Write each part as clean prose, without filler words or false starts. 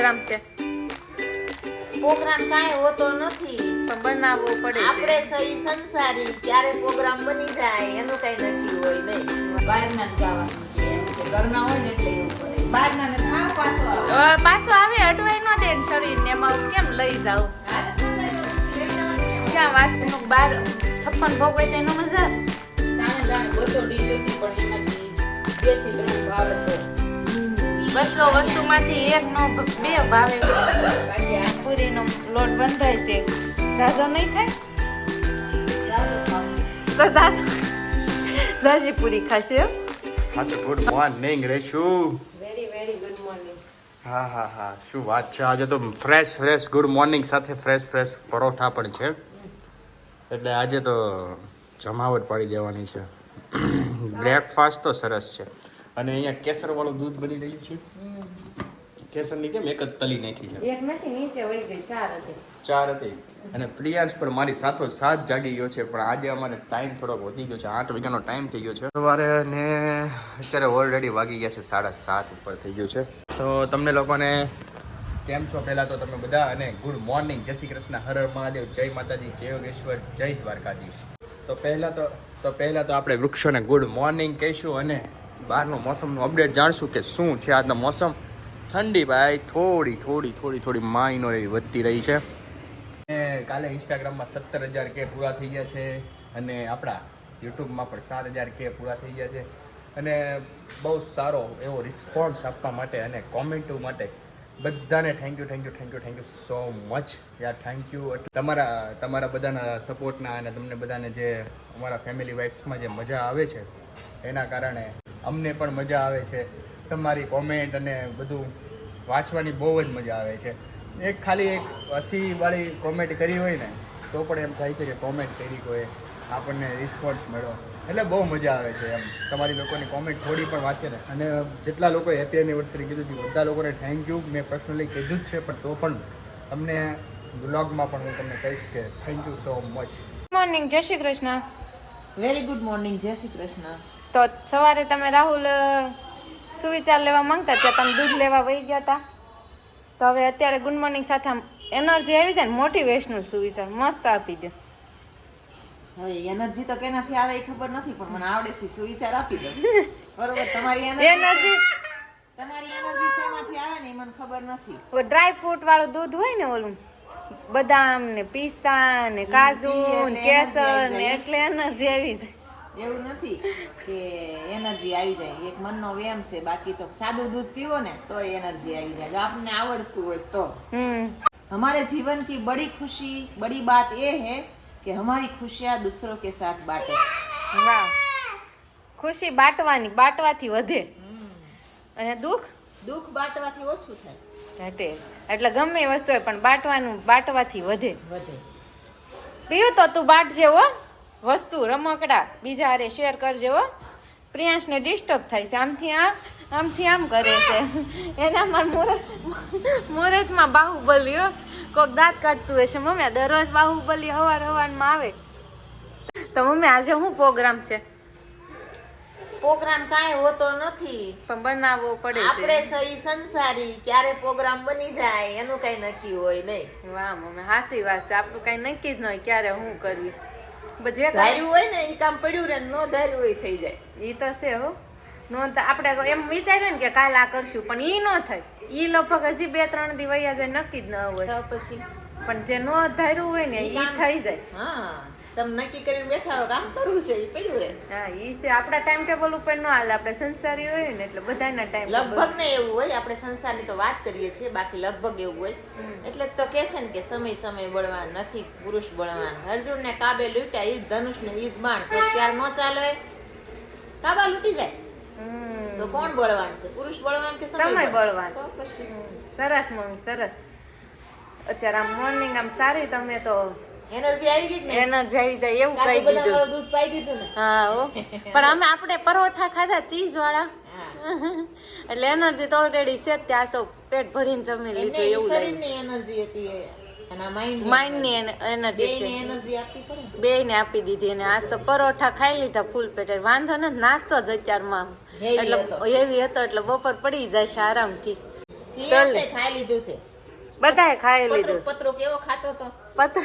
Programme છે programme કાંઈ હોતો નથી પણ બનાવવો પડે આપણે સહી સંસારી ક્યારે પ્રોગ્રામ બની જાય એનું કઈ નક્કી હોય નહીં બહારના જવાનું કે ઘરના હોય ને એટલે એવું કરે બહારના ને થાવ પાછો આવે અડવાઈ નો દે શરીર ને એમાં કેમ લઈ જાવ ક્યાં વાત બાર 56 ભોગ હોય તો એનો મજા જાણે બધો ડીશ હતી પણ એમાંથી 2 થી 3 ભાવ હતો 200 વસ્તુમાંથી એક નો 2 ભાવે પૂરીનો લોટ બંધાય છે ઝાઝો નહીં થાય તો ઝાઝી પૂરી ખાશે હા તો good morning Reshu very good morning હા શું વાત છે આજે તો ફ્રેશ ગુડ મોર્નિંગ સાથે ફ્રેશ પરોઠા પણ છે એટલે આજે તો જમાવટ પાડી દેવાની છે બ્રેકફાસ્ટ તો સરસ છે અને અહીંયા કેસર વાળું દૂધ બની રહ્યું છે કેસરની કેમ એક જ તલી નાખી છે એક નથી નીચે વહી ગઈ 4 હતી 4 હતી અને પ્રિયાંશ પણ મારી સાથોસાથ જાગી ગયો છે પણ આજે અમારે ટાઈમ થોડોક વધી ગયો છે 8 વાગ્યાનો ટાઈમ થઈ ગયો છે સવારે ને અત્યારે ઓલરેડી વાગી ગયા છે 7:30 ઉપર થઈ ગયું છે તો તમને લોકોને કેમ છો પહેલા તો તમે બધા અને ગુડ મોર્નિંગ જય શ્રી કૃષ્ણ હર હર મહાદેવ જય માતાજી જય યોગેશ્વર જય દ્વારકાધીશ તો પહેલા તો આપણે વૃક્ષોને ગુડ મોર્નિંગ કહીશું અને બહારનું મોસમનું અપડેટ જાણશું કે શું છે આજનો મોસમ ઠંડી ભાઈ થોડી માઇનો એવી વધતી રહી છે કાલે ઇન્સ્ટાગ્રામમાં 17,000 કે પૂરા થઈ ગયા છે અને આપણા યુટ્યુબમાં પણ 7,000 કે પૂરા થઈ ગયા છે અને બહુ સારો એવો રિસ્પોન્સ આપવા માટે અને કોમેન્ટો માટે બધાને થેન્ક યુ સો મચ યાર થેન્ક યુ તમારા બધાના સપોર્ટના અને તમને બધાને જે અમારા ફેમિલી વાઇફ્સમાં જે મજા આવે છે એના કારણે અમને પણ મજા આવે છે તમારી કોમેન્ટ અને બધું વાંચવાની બહુ જ મજા આવે છે ખાલી એક હસીવાળી કોમેન્ટ કરી હોય ને તો પણ એમ થાય છે કે કોમેન્ટ કરી કોઈ આપણને રિસ્પોન્સ મળ્યો એટલે બહુ મજા આવે છે એમ તમારી લોકોની કોમેન્ટ થોડી પણ વાંચે ને અને જેટલા લોકોએ હેપી એનિવર્સરી કીધું છે બધા લોકોને થેન્ક યુ મેં પર્સનલી કીધું જ છે પણ તો પણ તમને બ્લોગમાં પણ હું તમને કહીશ કે thank you so much morning જય Shri Krishna very good morning જય શ્રી કૃષ્ણ તો સવારે તમે રાહુલ સુવિચાર લેવા માંગતા ત્યાં તમે દૂધ લેવા વહી ગયા હતા તો હવે અત્યારે ગુડ મોર્નિંગ સાથે આમ એનર્જી આવી જાય ને મોટિવેશનલ સુવિચાર મસ્ત આપી દે હવે એનર્જી તો કેનાથી આવે એ ખબર નથી પણ મને આવડે છે સુવિચાર આપી દો બરોબર તમારી એનર્જી શેમાંથી આવે ને એ મને ખબર નથી ડ્રાય ફ્રૂટ વાળું દૂધ હોય ને ઓલું બદામ ને પિસ્તા ને કાજુ ને કેસર ને એટલે એનર્જી આવી જાય એવું નથી કે એનર્જી આવી જાય એક મનનો વ્યાયામ છે બાકી તો સાદું દૂધ પીવો ને તો એનર્જી આવી જાય જો આપણને આવડતું હોય તો हमारे जीवन की बड़ी खुशी बड़ी बात ये है कि हमारी खुशियां दूसरों के साथ बांटे વાહ ખુશી બાટવાથી વધે અને દુઃખ બાંટવાથી ઓછું થાય ઘટે એટલે ગમે વસ્તુ હોય પણ બાટવાથી વધે પીયું તો તું બાટજે હો વસ્તુ રમકડા બીજા હારે શેર કરજે હો પ્રિયાંશને ડિસ્ટર્બ થાય છે આમથી આમ કરે છે એના મુહૂર્તમાં બાહુબલી હો કોક દાંત કાઢતું હોય છે મમ્મી દરરોજ બાહુબલી હવારમાં આવે તો મમ્મી આજે શું પ્રોગ્રામ છે પ્રોગ્રામ કાંઈ હોતો નથી પણ બનાવવો પડે આપણે સહી સંસારી ક્યારે પ્રોગ્રામ બની જાય એનું કઈ નક્કી હોય નહીં વાહ મમ્મી સાચી વાત છે આપણું કઈ નક્કી જ ન હોય ક્યારે શું કરવી જે ધાર્યું હોય ને એ કામ પડ્યું રહે નો ધાર્યું હોય થઈ જાય એ તો છે હો નો આપણે એમ વિચાર્યું ને કે કાલ આ કરશું પણ ઈ ન થાય ઈ લગભગ હજી 2-3 દી વયા જાય નક્કી જ ન હોય તો પછી પણ જે નો ધાર્યું હોય ને ઈ થઈ જાય હા તમે નક્કી કરીને બેઠા હો કામ કરવું છે એ પડ્યું રહે હા ઈ છે આપણા ટાઈમ ટેબલ ઉપર ન હાલે આપણે સંસારી હોય ને એટલે બધાના ટાઈમ લગભગ ને એવું હોય આપણે સંસારની તો વાત કરીએ છીએ બાકી લગભગ એવું હોય એટલે તો કે છે ને કે સમય બળવાન નથી પુરુષ બળવાન અર્જુન ને કાબે લૂટ્યા ઈ ધનુષ ને ઈ જ બાણ તો ત્યાર નો ચાલે કાબા લૂટી જાય તો કોણ બળવાન છે પુરુષ બળવાન કે સમય બળવાન તો પછી સરસ મમ્મી સરસ અત્યારે આમ મોર્નિંગ આમ સારી તમને તો એનર્જી આવી ગઈ ને એનર્જી આવી જાય એવું કહી દીધું દૂધ પાઈ દીધું ને હા ઓ પણ આપણે પરોઠા ખાધા ચીઝ વાળા એટલે એનર્જી તો ઓલરેડી છે ત્યાં સૌ પેટ ભરીને જમી લીધું એવું શરીરની એનર્જી હતી અને માઇન્ડની એનર્જી આપવી પડે બેયને આપી દીધી અને આજ તો પરોઠા ખાઈ લીધા ફૂલ પેટે વાંધો ને નાસ્તો જ અત્યારમાં એટલે હેવી હતો એટલે બપોર પડી જાય છે આરામથી પ્રિયાંશે ખાઈ લીધું છે બધાએ ખાઈ લીધું. પતરું પતરું કેવો ખાતો તો પત્ર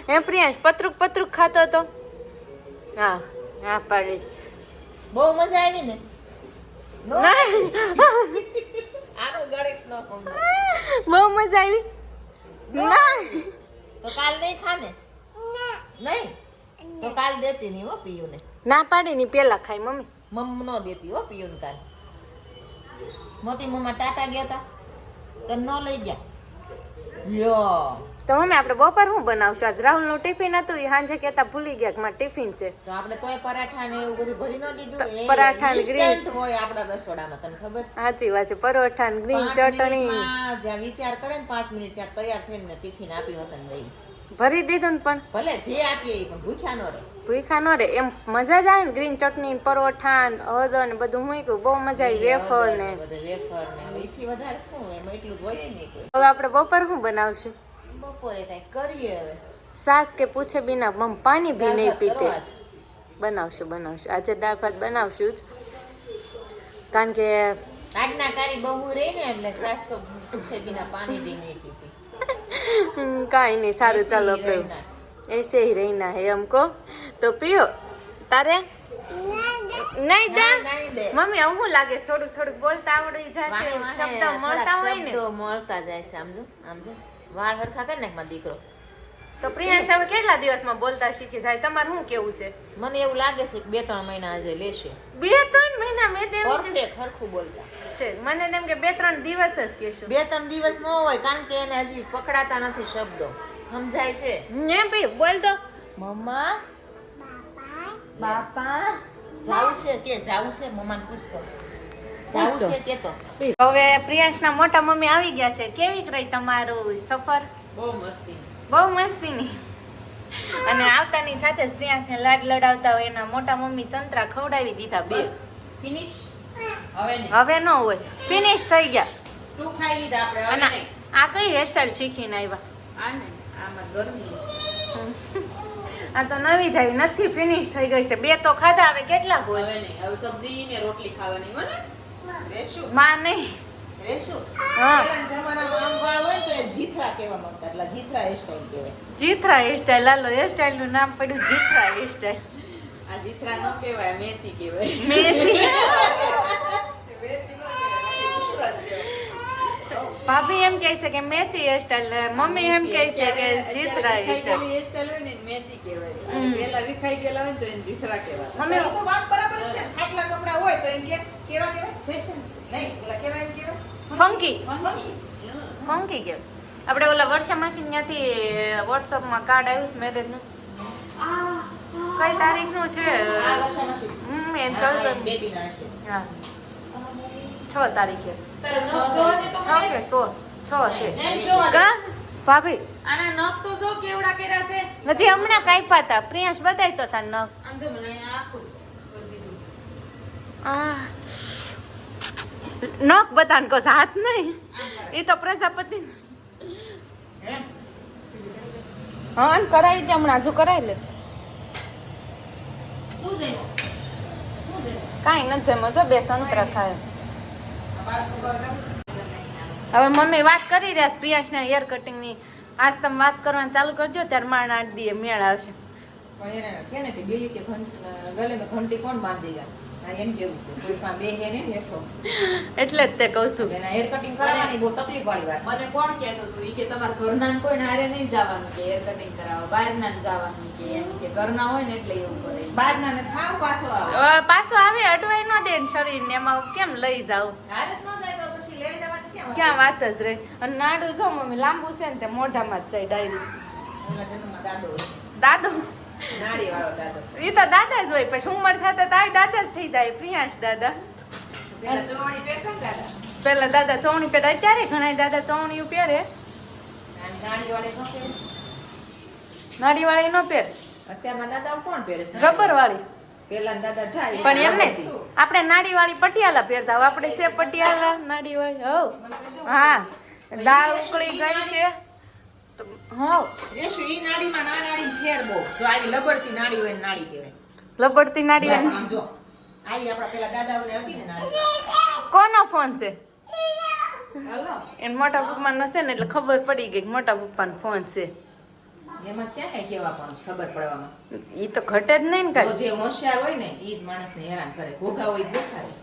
હે પ્રિયાંશ પતરુક પતરુક ખાતો હતો. હા હા પાડી. બહુ મજા આવી ને નહીં. આનું ગણિત ન સમજો. બહુ મજા આવી ના તો કાલ નહીં ખાને નહીં તો કાલ દેતી નહીં હો પિયુને ના પાડી ની પેલા ખાઈ મમ્મી. મમ્મ નો દેતી હો પિયુને કાલ મોટી મમ્મા ટાટા ગયા તા તો ન લઈ ગયા લ્યો તો મમ્મી આપણે બપોર શું બનાવશું? આજ રાહુલ નું ટિફિન હતું એ સાંજે કેતા ભૂલી ગયા કે મારે ટિફિન છે. તો આપણે તોય પરાઠા ને એવું બધું ભરી ન દીધું એ પરાઠા ને green. instant હોય આપણા રસોડામાં તને ખબર છે સાચી વાત છે. પરોઠા ને ગ્રીન 5 ચટણી મિનિટમાં જ્યાં વિચાર કરે ને 5 મિનિટ ત્યાં તૈયાર થઈને ટિફિન આપી હોતન લઈ ભરી દીધું ને પણ ભલે જે આપીએ એ પણ ભૂખ્યા ન રહે ભૂખા નો રે એમ મજા જ આવે ને. ગ્રીન ચટણી ને પરોઠા ને હળદર ને બધું મૂક્યું બહુ મજા આવી. વેફર ને બધું વેફર ને એથી વધારે શું એમાં એટલું જ હોય નહીં કોઈ હવે આપણે બપોર શું બનાવશું? બપોરે કઈ કરીએ હવે સાસ કે પૂછે બિના મમ પાણી ભી નહીં દાળ ભાત પીતે. કરવા જ. બનાવશું આજે દાળ ભાત બનાવશું જ કારણ કે આજ્ઞાકારી બહુ રહી ને એટલે સાસ તો પૂછે બિના પાણી બી નહીં પીતી કાંઈ નહીં સારું ऐसे ચાલો ही આપણે रहना। ऐसे ही रहना है हमको તો પીઓ તારે નહીં દે નહીં દે. મમ્મી આવું શું લાગે થોડુંક થોડુંક બોલતા આવડી જશે વાહે વાહે શબ્દ થોડાક મળતા હોય ને શબ્દો મળતા જાય છે આમજો વાળ હરખા કરી નાખ મારો દીકરો તો પ્રિયાંશ હવે કેટલા દિવસમાં બોલતા શીખી જાય? તમારું શું કેવું છે? મને એવું લાગે છે કે 2-3 મહિના હજુ લેશે 2-3 મહિના મેં તેમ પરફેક્ટ હરખું બોલતા છે મને તેમ કે 2-3 દિવસ જ કહેશું. 2-3 દિવસ ન હોય કારણ કે એને હજી પકડાતા નથી શબ્દો સમજાય છે ને ભાઈ બોલ તો મમ્મા બાપા જાવું છે કે જાવું છે મમ્માને પૂછતો જાવું છે કે તો હવે પ્રિયાંશના મોટા મમ્મી આવી ગયા છે. કેવી રહી તમારું સફર? બહુ મસ્તી બહુ મસ્તીની. અને આવતાની સાથે જ પ્રિયાંશને લાડ લડાવતા હોય એના મોટા મમ્મી સંતરા ખવડાવી દીધા 2. ફિનિશ હવે નહીં હવે ન હોય ફિનિશ થઈ ગયા. 2 ખાઈ લીધા આપણે હવે અને નહીં આ કઈ હેરસ્ટાઈલ શીખીને આવ્યા? આ નહીં આમાં ગરમી છે આ તો નવી જ આવી નથી ફિનિશ થઈ ગઈ છે. 2 તો ખાધા હવે કેટલા હોય? હવે નહીં હવે સબ્જી ને રોટલી ખાવાની હો ને રેશું માં નહીં રેશું હા. પહેલાના જમાનામાં આમ વાળ હોય તો એ જીથરા કહેવા માંગતા એટલે જીથરા હેરસ્ટાઈલ કહેવાય જીથરા હેરસ્ટાઈલ. હાલો હેરસ્ટાઈલ નું નામ પડ્યું જીથરા હેરસ્ટાઈલ. આ જીથરા ન કહેવાય મેસી કહેવાય મેસી ભાભી એમ કહે છે કે મેસી હેરસ્ટાઈલ, મમ્મી એમ કહે છે કે જીથરા હેરસ્ટાઈલ. હેરસ્ટાઈલ હોય ને એને મેસી કહેવાય અને પહેલા વિખાઈ ગયેલા હોય ને તો એને જીથરા કહેવાય મમ્મી તો વાત બરાબર જ છે. આટલા કપડા હોય તો એમ કેવા કહેવાય? ફેશન છે નહીં, ઓલા કેવા એમ કહેવાય? Funky funky. ફંકી કે આપણે ઓલા વર્ષા માસી ત્યાંથી વોટ્સઅપમાં કાર્ડ આવ્યું છે મેરેજનું. કઈ તારીખનું છે? આ વર્ષામાં છે એમ ચાલતો બેબીના હશે હા 6 તારીખે. તારે નખ જોવા દે તો 6 કે 16? 6 છે એમ જોવા દે. કા ભાભી આના નખ તો જો કેવડા કર્યા છે. હજી હમણાં કાપ્યા હતા. પ્રિયાંશ બતાય તો તાર નખ. આમ જો મને અહીંયા આખું કરી દીધું આ નખ બતાન કો હાથ નહીં એ તો પ્રજાપતિ હા ને કરાવી દે હમણાં હજુ કરાવી લે. શું છે? કાંઈ નથી જમ્યો જો 2 સંતરા ખાય. બાર ખબર છે? હવે મમ્મી વાત કરી રહ્યા છે પ્રિયાંશના હેર કટિંગની. આજ તમે વાત કરવાનું ચાલુ કરજો ત્યારે માણ 8 દીએ મેળ આવશે. પણ એને કે ને કે ગલે में घंटी कौन बांधेगा? આ એમ જેવું છે. પુરુષમાં બે હે ને હેઠો. એટલે જ તે કહું છું. એના હેર કટિંગ કરાવવાની બહુ તકલીફ વાળી વાત છે. મને કોણ કહેતો હતું ઈ કે તમારા ઘરના કોઈ હારે નહીં જવાનું કે હેર કટિંગ કરાવો બહારના જ જવાનું કે એમ કે ઘરના હોય ને એટલે એવું કરે બહારના ને થાવ પાછો આવે. પાછો આવે અડવાઈ ન દે શરીરને એમાં કેમ લઈ જાવ? હારે જ ન જાય તો પછી લઈ જવાનું કેમ? ક્યાં વાત જ રહે. અને નાડું જો મમ્મી લાંબુ છે ને તે મોઢામાં જ જાય ડાયરી. ઓલા જન્મમાં દાદો હોય. દાદો નાડી વાળો દાદો. એ તો દાદા જ હોય પછી ઉંમર થતા તાય દાદા જ થઈ જાય. પ્રિયાંશ દાદા પેલા ચોવાણી પહેરતા ને દાદા. પેલા દાદા ચોવણી પહેરે. અત્યારે ઘણા દાદા ચોવણી પહેરે. અને નાડી વાળે ન પહેરે. નાડી વાળી ન પહેરે. અત્યારના દાદાઓ કોણ પહેરે છે? રબર વાળી. પેલાના દાદા જાય પણ એમને આપણે નાડી વાળી પટિયાલા પહેરતા. હવે આપણે છે પટિયાલા નાડી વાળી. હવ હા દાળ ઉકળી ગઈ છે તો હવ રેશુ ઈ નાડીમાં ના નાડી ફેર બહુ. જો આવી લબડતી નાડી હોય ને નાડી કહેવાય. લબડતી નાડી વાળી. આમ જો આવી આપણા પેલા દાદાઓને હતી ને નાડી. કોનો ફોન છે? હાલો એને મોટા પપ્પાનો છે ને એટલે ખબર પડી ગઈ કે મોટા પપ્પાનો ફોન છે. એમાં ક્યાં કઈ કેવા પણ છે ખબર પડવામાં. ઈ તો ઘટે જ નહીં ને તો કાંઈ. જે હોશિયાર હોય ને ઈ જ માણસને હેરાન કરે. ઘોઘા હોય ઈ દેખાડે.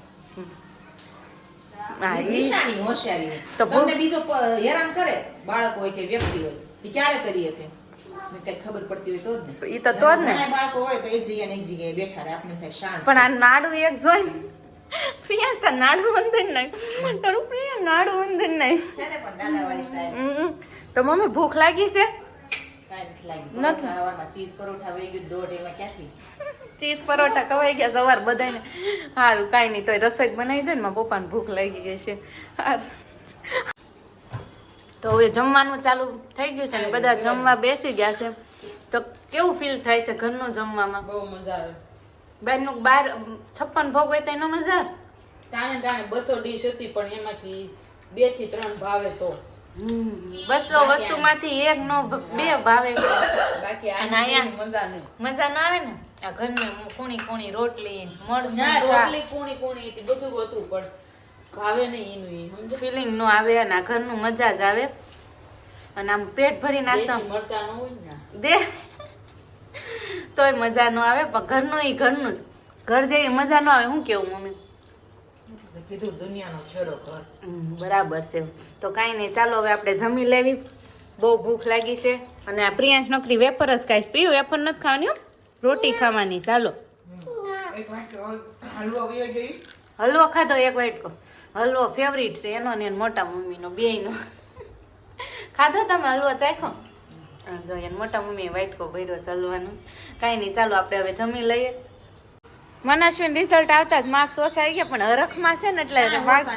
હા, ઈ ઈ નિશાની હોશિયારીની. તો તમને બીજો હેરાન કરે બાળક હોય કે વ્યક્તિ હોય ઈ ક્યારે કરીએ કે કઈ ખબર પડતી હોય તો જ ને. ઈ તો જ ને. ઘણા બાળકો હોય તો એક જગ્યાએ ને એક જગ્યાએ બેઠા રહે આપણે થાય શાંત. પણ આ નાડું એક જોઈ ને પ્રિયાસ તાર નાડું અંદર નહીં તારું પ્રિયા નાડું અંદર નહીં. છે ને પણ દાદાવાળી સ્ટાઈલ. તો મમ્મી ભૂખ લાગી છે? કાંઈ નથી લાગ્યું. નથી. સવારમાં ચીઝ પરોઠા વહી ગયું દોઢ એમાં ક્યાંથી. ચીઝ પરોઠા ખવાઈ ગયા સવાર બધાને. સારું કાંઈ નહીં તોય રસોઈ બનાવી દે ને મારા પપ્પાને ભૂખ લાગી ગઈ છે. સારું. તો હવે જમવાનું ચાલુ થઈ ગયું છે ને બધા જમવા બેસી ગયા છે. તો કેવું ફીલ થાય છે ઘરનું જમવામાં? બહુ મજા આવે. બહારનું 56 ભોગ હોય તો એનો મજા આવે. ટાણે 200 ડીશ હતી પણ એમાંથી 2 થી 3 ભાવે તો 200 વસ્તુમાંથી એક નો બે ભાવે. બાકી અને આ અહીંયા મજા નહીં. મજા ના આવે ને આ ઘરને કુણી રોટલી ના મરચાં રોટલી કુણી હતી બધું હતું પણ ભાવે નહીં એનું ઈ સમજો. ફિલિંગ નો આવે અને આ ઘરનું મજા જ આવે અને આમ પેટ ભરી નાસ્તો દેશી મરચાં ન હોય ને દે તોય મજા નો આવે પણ ઘરનું ઈ ઘરનું જ. ઘર જેવી મજા નો આવે. શું કેવું મમ્મી? કીધું દુનિયાનો છેડો ઘર. બરાબર છે. તો કાંઈ નહીં ચાલો હવે આપણે જમી લેવી. બહુ ભૂખ લાગી છે અને આ પ્રિયાંશ નોકરી વેફર જ ખાઈશ. પીવું વેફર નથી ખાવાની હો, રોટી ખાવાની. ચાલો એક વાટકો હલવો વયો જોઈ. હલવો ખાધો એક વાટકો. હલવો ફેવરિટ છે એનો ને એનો મોટા મમ્મીનો બેયનો. ખાધો તમે હલવો ચાખ્યો? હા જો એને મોટા મમ્મીએ વાટકો ભર્યો છે હલવાનો. કાંઈ નહીં ચાલો આપણે હવે જમી લઈએ. મનાશ્વિન રિઝલ્ટ આવતા જ માર્ક્સ ઓછા આવી ગયા પણ હરખમાં છે ને એટલે માર્ક્સ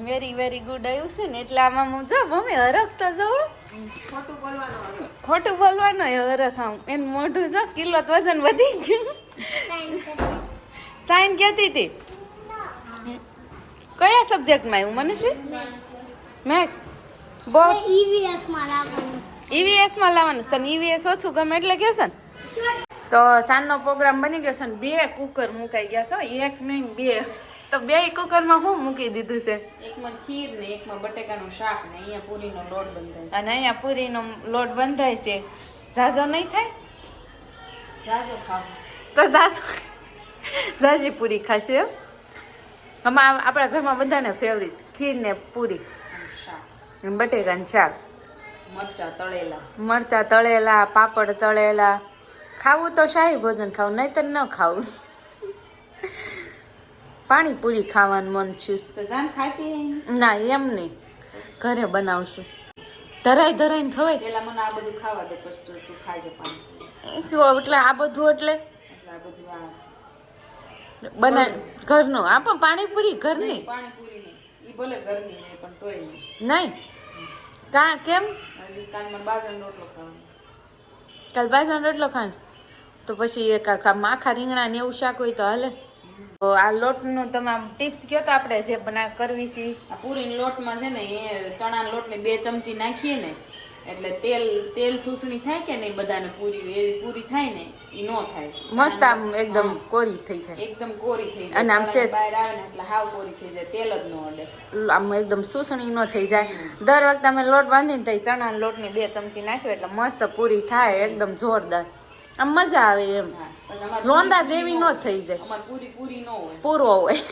વેરી વેરી ગુડ આવ્યું છે ને એટલે આમાં હું જો મમ્મી હરખ તો જવું ખોટું બોલવાનો હરખ આમ એનું મોઢું જો કિલો વજન વધી ગયું. સાઈન કહેતી હતી કયા સબ્જેક્ટમાં આવ્યું મનસ્વી? મેથ્સ. બહુ ઈવીએસમાં લાવવાનું છે. તને ઈવીએસ ઓછું ગમે એટલે કહે છે ને. તો સાંજનો પ્રોગ્રામ બની ગયો છે ને 2 કુકર મુકાઈ ગયા છે. એક નહીં 2. તો 2 કુકરમાં શું મૂકી દીધું છે? એકમાં ખીર ને એકમાં બટેકાનું શાક ને અહીંયા પૂરીનો લોટ બંધાય અને અહીંયા પૂરીનો લોટ બંધાય છે. ઝાઝો નહીં થાય? જાજો ખાવ તો ઝાઝી પૂરી ખાશું એમ. આમાં આપણા ઘરમાં બધાને ફેવરિટ ખીર ને પૂરી શાક અને બટેકાનું શાક, મરચા તળેલા મરચાં તળેલા, પાપડ તળેલા. ખાવું તો શાહી ભોજન ખાવું નહીંતર ન ખાવું. પાણીપુરી ખાવાનું મન થયું. તો જાન ખાતી ના એમ નહીં, ઘરે બનાવશું. ધરાઈને ખવાય. પેલા મને આ બધું ખાવા દે પછી તું ખાજે પાણી એટલે આ બધું એટલે એટલે આ બધું આ બનાવ ઘરનું. આ પણ પાણીપુરી ઘરની પાણીપુરી નહીં ઈ ભલે ઘરની નહીં પણ તોય નહીં નહીં. કેમ? હજી કાલ મને બાજરાનો રોટલો ખાવાનો કાલ બાજરાનો રોટલો ખાઈશ તો પછી એક આખા રીંગણા ને એવું શાક હોય તો હાલે. તો આ લોટનું તમે ટિપ્સ કહો તો આપણે જે કરવી છે. આ પૂરીના લોટમાં છે ને એ ચણાના લોટને 2 ચમચી નાખીએ ને એટલે તેલ સૂસણી થાય કે નહીં બધાને પૂરી એવી પૂરી થાય ને એ ન થાય. મસ્ત આમ એકદમ કોરી થઈ જાય. એકદમ કોરી થઈ જાય અને આમ સેજ બહાર આવે ને એટલે હાવ કોરી થઈ જાય તેલ જ ન અડે. આમ એકદમ સૂસણી ન થઈ જાય. દર વખતે અમે લોટ બાંધીને તો ચણાના લોટની 2 ચમચી નાખ્યો એટલે મસ્ત પૂરી થાય એકદમ જોરદાર. આમ મજા આવે એમ. પછી અમારે લોંદા જેવી ન થઈ જાય. અમારે પૂરી ન હોય પૂરો હોય.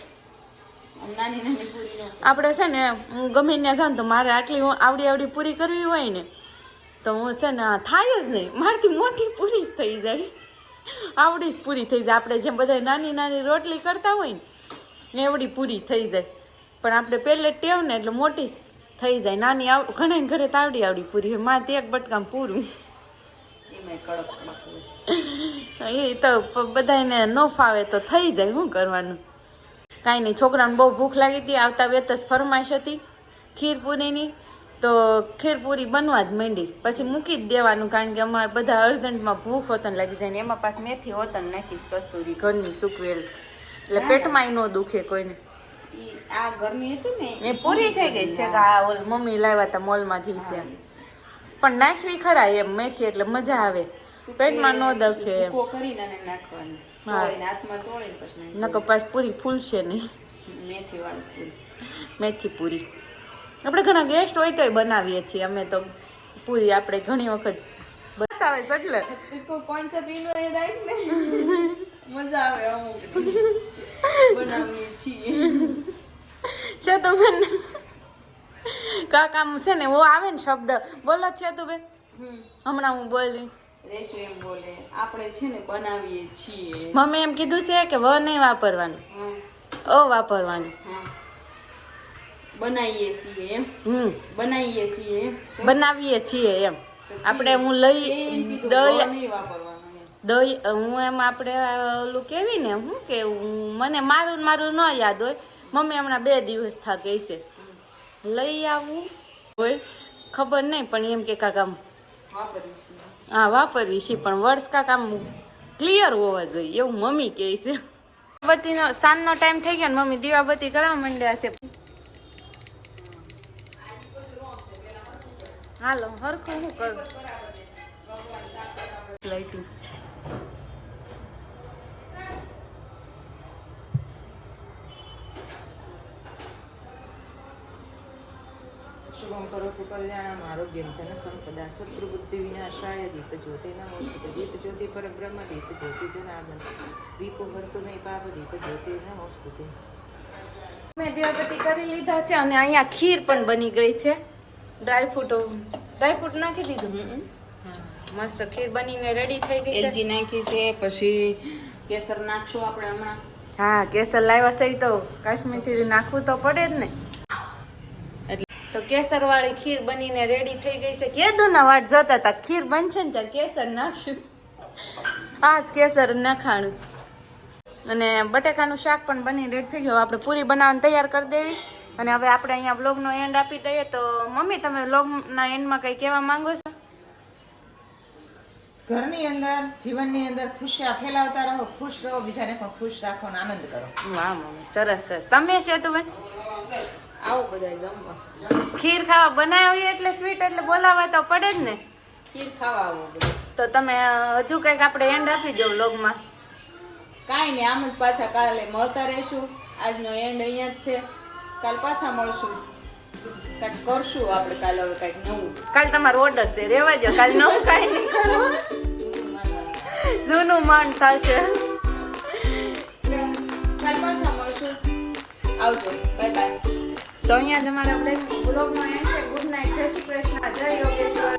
આમ નાની નાની પૂરી ન હોય. આપણે છે ને હું ગમે ત્યાં જાઉં તો મારે આટલી આવડી પૂરી કરવી હોય ને તો હું છે ને થાય જ નહીં. મારથી મોટી પૂરી જ થઈ જાય. આવડી જ પૂરી થઈ જાય. આપણે જેમ બધા નાની રોટલી કરતા હોય ને એવડી પૂરી થઈ જાય. પણ આપણે પહેલે ટેવ ને એટલે મોટી થઈ જાય. નાની ઘણા ઘરે તો આવડી પૂરી હોય. મારે એક બટકામ પૂરું. એમાંય કડક હોય. એ તો બધાને ન ફાવે તો થઈ જાય. શું કરવાનું? કાંઈ નહીં. છોકરાને બહુ ભૂખ લાગી હતી. આવતા વેત જ ફરમાઈશ હતી ખીરપૂરીની. તો ખીરપૂરી બનવા જ માંડી. પછી મૂકી જ દેવાનું કારણ કે અમારે બધા અર્જન્ટમાં ભૂખ હોતન લાગી જાય ને એમાં પાછું મેથી હોતન નાખીશ કસ્તુરી ઘરની સૂકવેલ એટલે પેટમાં ન દુખે કોઈને. ઈ આ ગરમી હતી ને એ પૂરી થઈ ગઈ છે કે આ ઓલ મમ્મી લાવ્યા હતા મોલમાંથી છે પણ નાખવી ખરા એમ મેથી એટલે મજા આવે. પેટમાં ન દખે એમ. ભૂકો કરીને અને નાખવાની ચોળીને હાથમાં ચોળીને પછી નકર પાછું પૂરી ફૂલશે નહીં. મેથી વાળી પૂરી મેથી પૂરી આપણે ઘણા ગેસ્ટ હોય તોય બનાવીએ છીએ અમે તો પૂરી આપણે ઘણી વખત બતાવે છે એટલે કોન્સેપ્ટ ઈનો એ રાઈટ ને મજા આવે અમુક બનાવીએ છીએ છે તો બેન કામ છે ને વો આવે ને શબ્દ બોલો છે તું બેન હમણાં હું બોલી રેશુ એમ બોલે આપણે છે ને બનાવીએ છીએ મમ્મી એમ કીધું છે કે વ નહીં વાપરવાનું ઓ વાપરવાનું બનાવીએ છીએ એમ બનાવીએ છીએ એમ બનાવીએ છીએ એમ આપણે હું લઈ એમ કીધું દહીં નહીં વાપરવાનું એમ દહીં હું એમ આપણે ઓલું કેવી ને હું કે મને મારું ન યાદ હોય મમ્મી હમણાં 2 દિવસ થા કહે છે લઈ આવું હોય ખબર નહીં પણ એમ કે કાકા વાપરીએ છીએ હા વાપરવી છે પણ વર્ષ કાકા ક્લિયર હોવા જોઈએ એવું મમ્મી કહે છે દીવાબત્તીનો સાંજનો ટાઈમ થઈ ગયો ને મમ્મી દીવાબત્તી કરવા માંડ્યા છે હાલો હરખું શું કરું લાઇટિંગ શુભમ કરોતુ કલ્યાણમ આરોગ્યમ ધન સંપદા શત્રુબુદ્ધિ વિનાશાય દીપ જ્યોતિ નમોસ્તુતે દીપ જ્યોતિ પરબ્રહ્મ દીપ જ્યોતિ જનાર્દન દીપો હરતો નહીં પાપ દીપ જ્યોતિ નમોસ્તુતે મેં દીવાબત્તી કરી લીધા છે અને અહીંયા ખીર પણ બની ગઈ છે ડ્રાયફ્રૂટ નાખી દીધું મસ્ત ખીર બનીને રેડી થઈ ગઈ છે એલચી નાખી છે પછી કેસર નાખશું આપણે હમણાં હા કેસર લાવ્યા છે તો કાશ્મીરથી નાખવું તો પડે જ ને તો કેસર વાળી ખીર બનીને રેડી થઈ ગઈ છે કેદુના વાટ જોતા હતા ખીર બનશે ને ત્યારે કેસર નાખશું આ જ કેસર નાખાણું અને બટેકાનું શાક પણ બની રેડી થઈ ગયું આપણે પૂરી બનાવવાની તૈયાર કરી દેવી અને હવે આપણે અહીંયા વ્લોગનો એન્ડ આપી દઈએ તો મમ્મી તમે વ્લોગના એન્ડમાં કંઈ કહેવા માંગો છો ઘરની અંદર જીવનની અંદર ખુશિયા ફેલાવતા રહો ખુશ રહો બીજાને પણ ખુશ રાખો અને આનંદ કરો વાહ મમ્મી સરસ સરસ તમે છે તું બેન આવો બધા જમવા ખીર ખાવા બનાવી એટલે સ્વીટ એટલે બોલાવા તો પડે જ ને ખીર ખાવા આવો બધા તો તમે હજુ કંઈક આપણે એન્ડ આપી દો વ્લોગમાં કાંઈ નહીં આમ જ પાછા કાલે મળતા રહીશું આજનો એન્ડ અહીંયા જ છે કાલ પાછા મળશું કાંઈક કરશું આપણે કાલે હવે કાંઈક નવું કાલ તમારો ઓર્ડર છે રેવા દો કાલ નવું કાંઈ નહીં કરવું જૂનું મન થશે કાલ પાછા મળશું આવજો બાય બાય તો અહીંયા તમારા બ્લોગનો એન્ડ છે ગુડ નાઇટ જય શ્રી કૃષ્ણ જય યોગેશ્વર